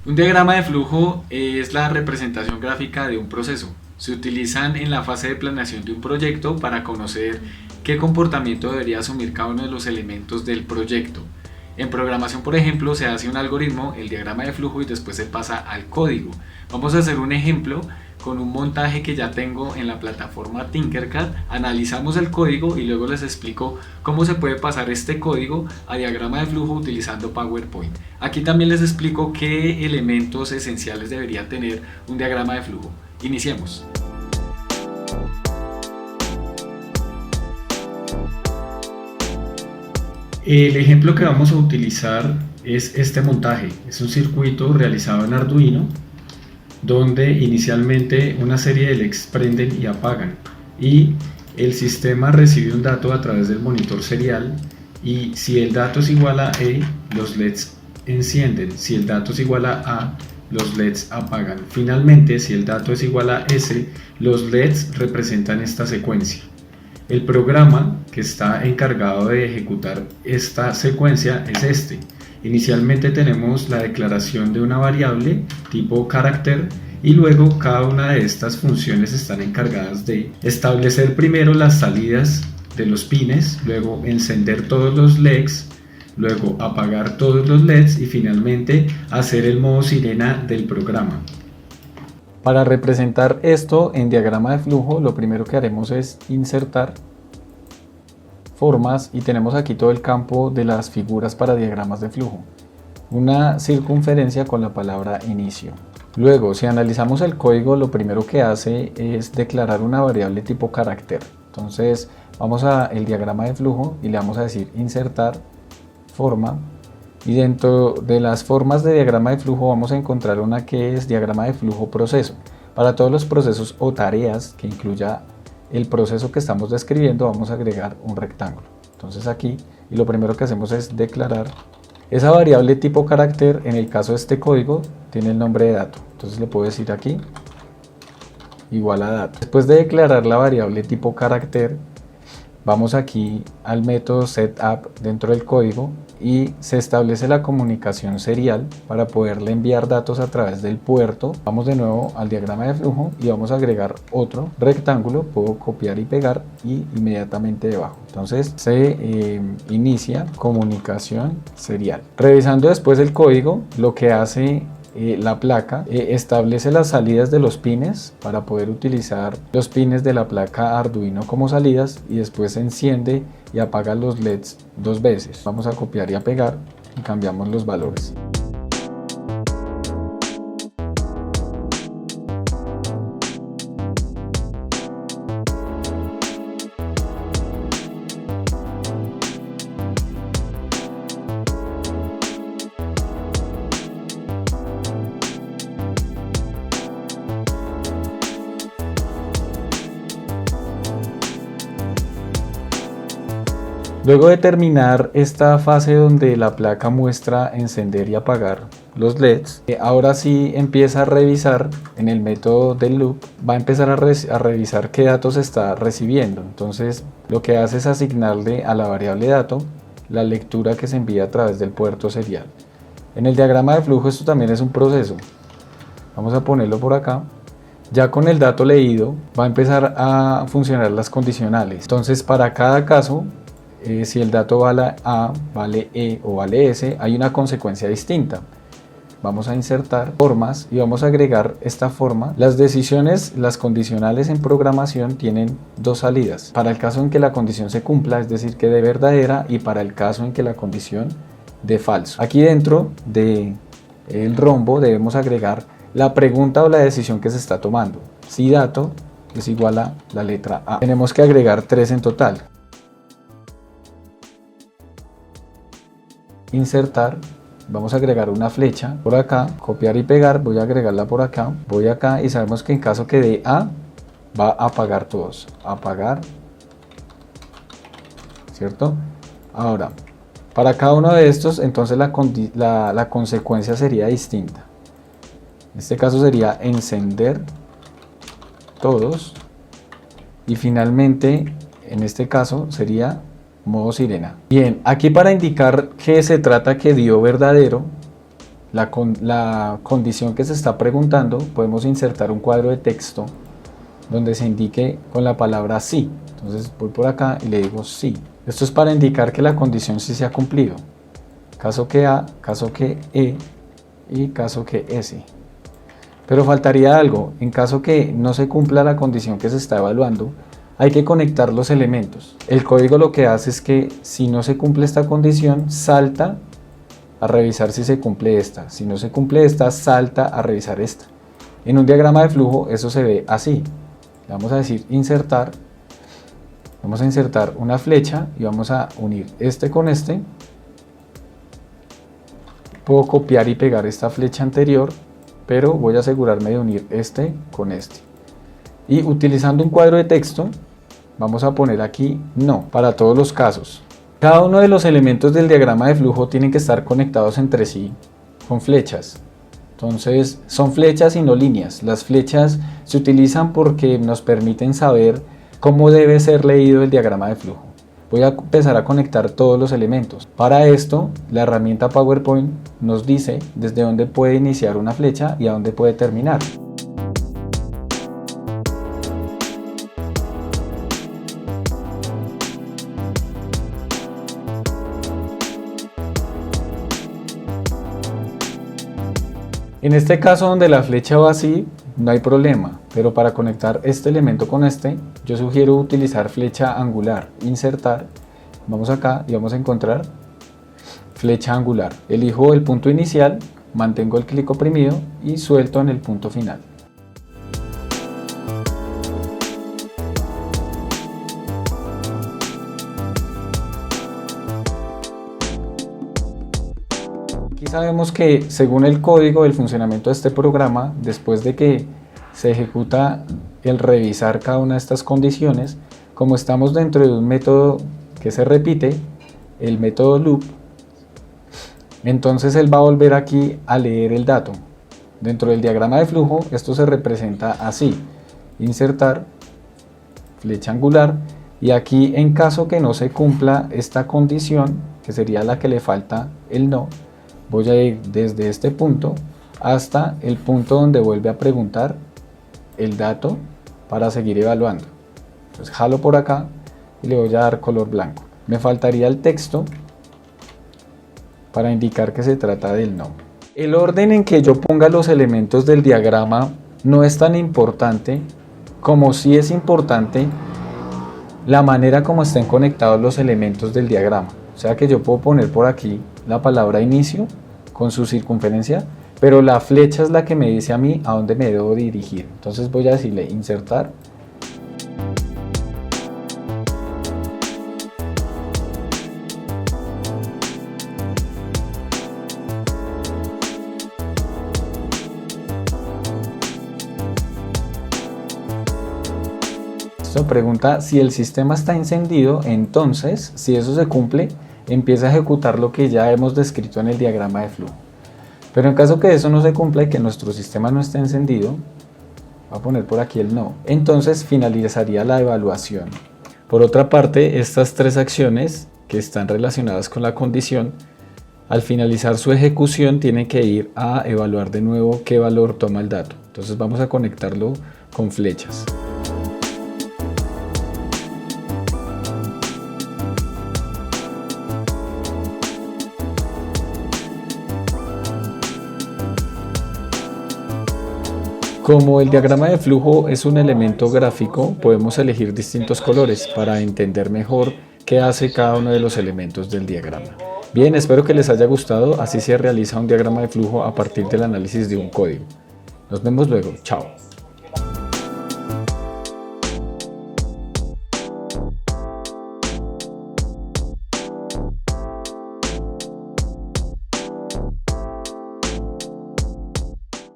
Un diagrama de flujo es la representación gráfica de un proceso. Se utilizan en la fase de planeación de un proyecto para conocer qué comportamiento debería asumir cada uno de los elementos del proyecto. En programación, por ejemplo, se hace un algoritmo, el diagrama de flujo, y después se pasa al código. Vamos a hacer un ejemplo con un montaje que ya tengo en la plataforma Tinkercad. Analizamos el código y luego les explico cómo se puede pasar este código a diagrama de flujo utilizando PowerPoint. Aquí también les explico qué elementos esenciales debería tener un diagrama de flujo. Iniciemos. El ejemplo que vamos a utilizar es este montaje. Es un circuito realizado en Arduino donde inicialmente una serie de LEDs prenden y apagan y el sistema recibe un dato a través del monitor serial y si el dato es igual a E, los LEDs encienden. Si el dato es igual a A, los LEDs apagan. Finalmente, si el dato es igual a S, los LEDs representan esta secuencia. El programa que está encargado de ejecutar esta secuencia es este. Inicialmente tenemos la declaración de una variable tipo carácter y luego cada una de estas funciones están encargadas de establecer primero las salidas de los pines, luego encender todos los LEDs, luego apagar todos los LEDs y finalmente hacer el modo sirena del programa. Para representar esto en diagrama de flujo, lo primero que haremos es insertar formas y tenemos aquí todo el campo de las figuras para diagramas de flujo. Una circunferencia con la palabra inicio. Luego, si analizamos el código, lo primero que hace es declarar una variable tipo carácter. Entonces, vamos a el diagrama de flujo y le vamos a decir insertar forma. Y dentro de las formas de diagrama de flujo vamos a encontrar una que es diagrama de flujo proceso. Para todos los procesos o tareas que incluya el proceso que estamos describiendo vamos a agregar un rectángulo. Entonces aquí, y lo primero que hacemos es declarar esa variable tipo carácter. En el caso de este código tiene el nombre de dato. Entonces le puedo decir aquí igual a dato. Después de declarar la variable tipo carácter, vamos aquí al método setup dentro del código y se establece la comunicación serial para poderle enviar datos a través del puerto. Vamos de nuevo al diagrama de flujo y vamos a agregar otro rectángulo. Puedo copiar y pegar y inmediatamente debajo. Entonces se inicia comunicación serial. Revisando después el código, lo que hace la placa establece las salidas de los pines para poder utilizar los pines de la placa Arduino como salidas y después enciende y apaga los LEDs dos veces. Vamos a copiar y a pegar y cambiamos los valores. Luego de terminar esta fase donde la placa muestra encender y apagar los LEDs, ahora sí empieza a revisar en el método del loop, va a empezar a revisar qué datos está recibiendo. Entonces lo que hace es asignarle a la variable dato la lectura que se envía a través del puerto serial. En el diagrama de flujo esto también es un proceso. Vamos a ponerlo por acá. Ya con el dato leído va a empezar a funcionar las condicionales. Entonces para cada caso, si el dato vale A, vale E o vale S, hay una consecuencia distinta. Vamos a insertar formas y vamos a agregar esta forma. Las decisiones, las condicionales en programación tienen dos salidas. Para el caso en que la condición se cumpla, es decir, que de verdadera, y para el caso en que la condición de falso. Aquí dentro del rombo debemos agregar la pregunta o la decisión que se está tomando. Si dato es igual a la letra A. Tenemos que agregar 3 en total. Insertar, vamos a agregar una flecha por acá, copiar y pegar, voy a agregarla por acá, voy acá y sabemos que en caso que dé A, va a apagar todos, apagar, ¿cierto? Ahora, para cada uno de estos, entonces la consecuencia sería distinta. En este caso sería encender todos y finalmente, en este caso, sería modo sirena. Bien, aquí para indicar que se trata que dio verdadero, la condición que se está preguntando, podemos insertar un cuadro de texto donde se indique con la palabra sí. Entonces voy por acá y le digo sí. Esto es para indicar que la condición sí se ha cumplido. Caso que A, caso que E y caso que S. Pero faltaría algo. En caso que no se cumpla la condición que se está evaluando, hay que conectar los elementos. El código lo que hace es que si no se cumple esta condición, salta a revisar si se cumple esta. Si no se cumple esta, salta a revisar esta. En un diagrama de flujo eso se ve así. Vamos a decir insertar. Vamos a insertar una flecha y vamos a unir este con este. Puedo copiar y pegar esta flecha anterior, pero voy a asegurarme de unir este con este. Y utilizando un cuadro de texto, vamos a poner aquí no, para todos los casos. Cada uno de los elementos del diagrama de flujo tienen que estar conectados entre sí con flechas. Entonces son flechas y no líneas. Las flechas se utilizan porque nos permiten saber cómo debe ser leído el diagrama de flujo. Voy a empezar a conectar todos los elementos. Para esto, la herramienta PowerPoint nos dice desde dónde puede iniciar una flecha y a dónde puede terminar. En este caso donde la flecha va así, no hay problema, pero para conectar este elemento con este, yo sugiero utilizar flecha angular, insertar, vamos acá y vamos a encontrar flecha angular. Elijo el punto inicial, mantengo el clic oprimido y suelto en el punto final. Aquí sabemos que según el código del funcionamiento de este programa, después de que se ejecuta el revisar cada una de estas condiciones, como estamos dentro de un método que se repite, el método loop, entonces él va a volver aquí a leer el dato. Dentro del diagrama de flujo esto se representa así: insertar, flecha angular, y aquí en caso que no se cumpla esta condición, que sería la que le falta el no, voy a ir desde este punto hasta el punto donde vuelve a preguntar el dato para seguir evaluando. Entonces jalo por acá y le voy a dar color blanco. Me faltaría el texto para indicar que se trata del no. El orden en que yo ponga los elementos del diagrama no es tan importante como sí es importante la manera como estén conectados los elementos del diagrama. O sea que yo puedo poner por aquí la palabra inicio con su circunferencia, pero la flecha es la que me dice a mí a dónde me debo dirigir. Entonces voy a decirle insertar. Esto pregunta si el sistema está encendido, entonces si eso se cumple, empieza a ejecutar lo que ya hemos descrito en el diagrama de flujo. Pero en caso que eso no se cumpla y que nuestro sistema no esté encendido, voy a poner por aquí el no, entonces finalizaría la evaluación. Por otra parte, estas tres acciones que están relacionadas con la condición, al finalizar su ejecución tienen que ir a evaluar de nuevo qué valor toma el dato. Entonces vamos a conectarlo con flechas. Como el diagrama de flujo es un elemento gráfico, podemos elegir distintos colores para entender mejor qué hace cada uno de los elementos del diagrama. Bien, espero que les haya gustado. Así se realiza un diagrama de flujo a partir del análisis de un código. Nos vemos luego. Chao.